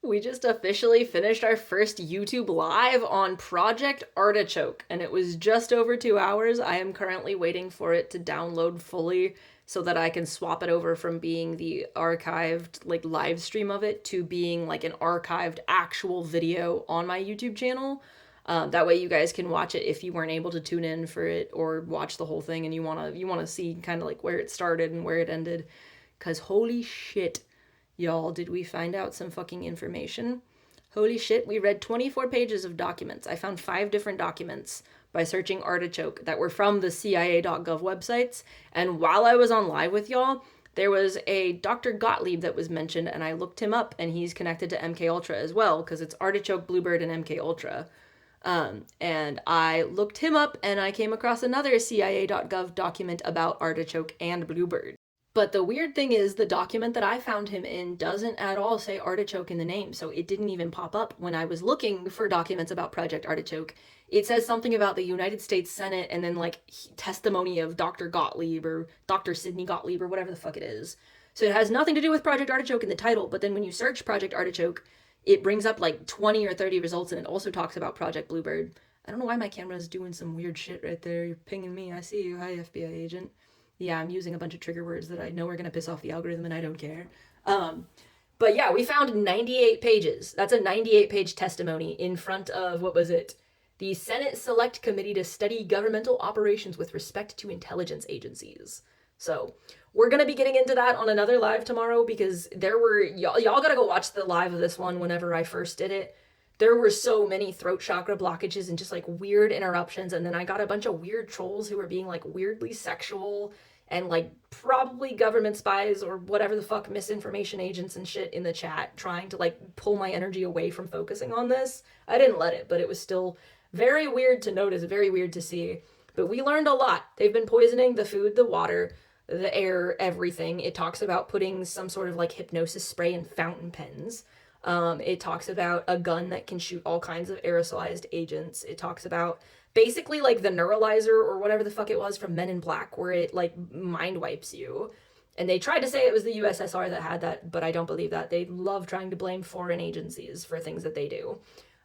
We just officially finished our first YouTube live on Project Artichoke, and it was just over 2 hours. I am currently waiting for it to download fully so that I can swap it over from being the archived, like, live stream of it to being, like, an archived actual video on my YouTube channel. That way you guys can watch it if you weren't able to tune in for it or watch the whole thing and you wanna see kind of like where it started and where it ended. Cause holy shit, y'all, did we find out some fucking information? Holy shit, we read 24 pages of documents. I found 5 different documents by searching artichoke that were from the CIA.gov websites. And while I was on live with y'all, there was a Dr. Gottlieb that was mentioned, and I looked him up, and he's connected to MK Ultra as well, because it's Artichoke, Bluebird, and MK Ultra. And I looked him up, and I came across another CIA.gov document about Artichoke and Bluebird. But the weird thing is, the document that I found him in doesn't at all say Artichoke in the name, so it didn't even pop up when I was looking for documents about Project Artichoke. It says something about the United States Senate and then, like, testimony of Dr. Gottlieb or Dr. Sidney Gottlieb or whatever the fuck it is. So it has nothing to do with Project Artichoke in the title, but then when you search Project Artichoke, it brings up like 20 or 30 results, and it also talks about Project Bluebird. I don't know why my camera's doing some weird shit right there. You're pinging me. I see you. Hi, FBI agent. Yeah, I'm using a bunch of trigger words that I know are going to piss off the algorithm, and I don't care. But yeah, we found 98 pages. That's a 98-page testimony in front of, what was it? The Senate Select Committee to Study Governmental Operations with Respect to Intelligence Agencies. So we're going to be getting into that on another live tomorrow, because there were, y'all got to go watch the live of this one whenever I first did it. There were so many throat chakra blockages and just like weird interruptions, and then I got a bunch of weird trolls who were being like weirdly sexual and like probably government spies or whatever the fuck, misinformation agents and shit in the chat, trying to like pull my energy away from focusing on this. I didn't let it, but it was still very weird to notice, very weird to see. But we learned a lot. They've been poisoning the food, the water, the air, everything. It talks about putting some sort of like hypnosis spray in fountain pens. It talks about a gun that can shoot all kinds of aerosolized agents. It talks about basically like the neuralizer or whatever the fuck it was from Men in Black, where it like mind wipes you. And they tried to say it was the USSR that had that, but I don't believe that. They love trying to blame foreign agencies for things that they do.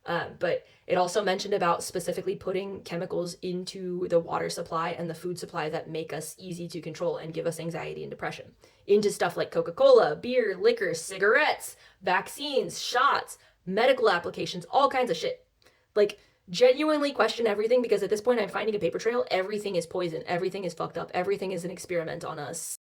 But it also mentioned about specifically putting chemicals into the water supply and the food supply that make us easy to control and give us anxiety and depression. Into stuff like Coca-Cola, beer, liquor, cigarettes, vaccines, shots, medical applications, all kinds of shit. Like, genuinely question everything, because at this point I'm finding a paper trail. Everything is poison. Everything is fucked up. Everything is an experiment on us.